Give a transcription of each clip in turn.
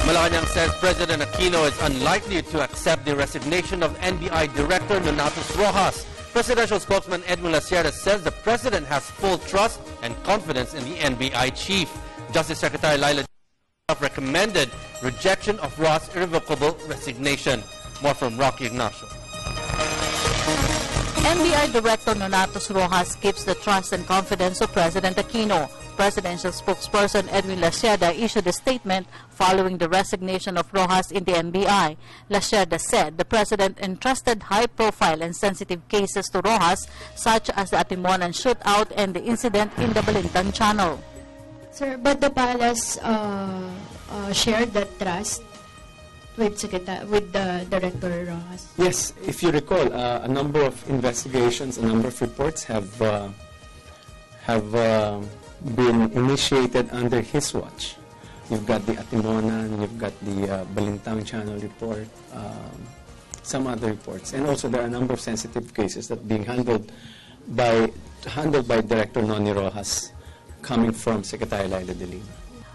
Malacanang says President Aquino is unlikely to accept the resignation of NBI Director Rojas. Presidential spokesman Edwin Lacerda says the President has full trust and confidence in the NBI chief. Justice Secretary Laila recommended rejection of Rojas' irrevocable resignation. More from Rocky Ignacio. NBI Director Rojas keeps the trust and confidence of President Aquino. Presidential spokesperson Edwin Lacerda issued a statement following the resignation of Rojas in the NBI. Lacerda said the President entrusted high-profile and sensitive cases to Rojas, such as the Atimonan shootout and the incident in the Balitaan channel. Sir, but the palace shared that trust with the Director Rojas. Yes, if you recall, a number of investigations, a number of reports have been initiated under his watch. You've got the Atimonan, you've got the Balitaan channel report, some other reports, and also there are a number of sensitive cases that being handled by Director Noni Rojas, coming from Secretary Laila de Lima.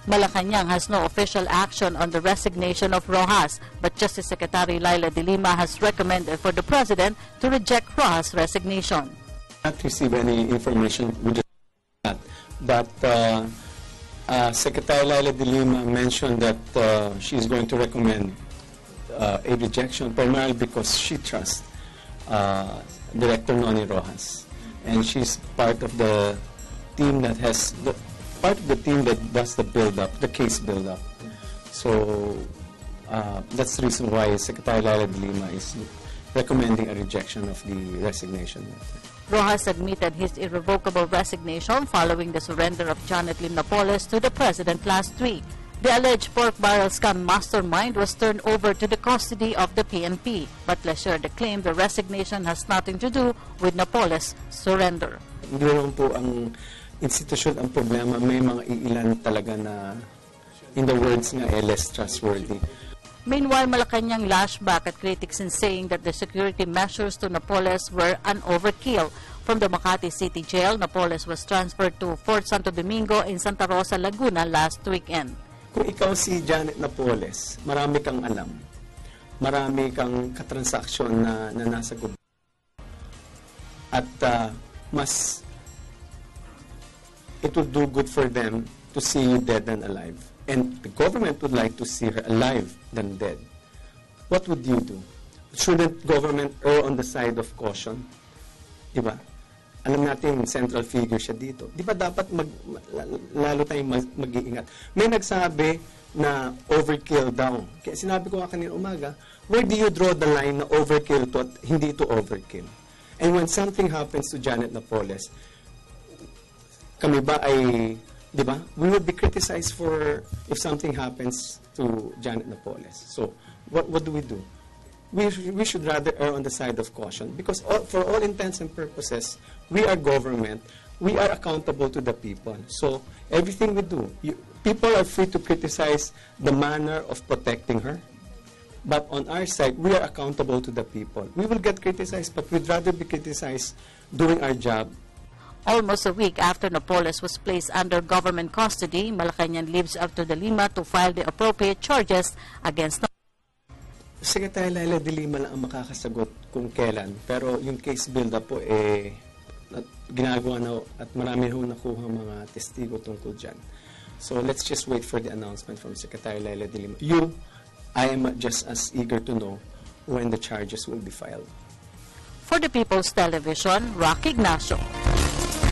Malacanang has no official action on the resignation of Rojas, but Justice Secretary Laila de Lima has recommended for the President to reject Rojas' resignation. Not receive any information with that, but Secretary Laila de Lima mentioned that she is going to recommend a rejection, primarily because she trusts Director Noni Rojas, and she's part of the team that has does the build-up, the case build-up. So that's the reason why Secretary Laila de Lima is recommending a rejection of the resignation. Rojas admitted his irrevocable resignation following the surrender of Janet Lim Napoles to the President last week. The alleged pork barrel scam mastermind was turned over to the custody of the PNP, but Lacerda claimed the resignation has nothing to do with Napoles' surrender. Hindi naman po ang institusyon ang problema, may mga iilan talaga na, in the words nga, less trustworthy. Meanwhile, Malacanang lashed back at critics in saying that the security measures to Napoles were an overkill. From the Makati City Jail, Napoles was transferred to Fort Santo Domingo in Santa Rosa, Laguna last weekend. Kung ikaw si Janet Napoles, marami kang alam. Marami kang katransaksyon na nasa gobyerno. At it would do good for them to see you dead than alive. And the government would like to see her alive than dead. What would you do? Shouldn't government err on the side of caution? Diba? Alam natin, central figure siya dito. Diba dapat lalo tayong mag-iingat? May nagsabi na overkill daw. Kaya sinabi ko nga kanina umaga, where do you draw the line na overkill to at hindi to overkill? And when something happens to Janet Napoles, kami ba ay, di ba? We would be criticized for if something happens to Janet Napoles. So, what do? We should rather err on the side of caution because for all intents and purposes, we are government. We are accountable to the people. So, everything we do, people are free to criticize the manner of protecting her. But on our side, we are accountable to the people. We will get criticized, but we'd rather be criticized doing our job. Almost a week after Napoles was placed under government custody, Malacanang leaves up to de Lima to file the appropriate charges against Secretary Laila de Lima lang ang makakasagot kung kailan. Pero yung case build-up po, ginagawa na at marami ho nakuha mga testigo tungkol dyan. So let's just wait for the announcement from Secretary Laila de Lima. I am just as eager to know when the charges will be filed. For the People's Television, Rocky Ignacio.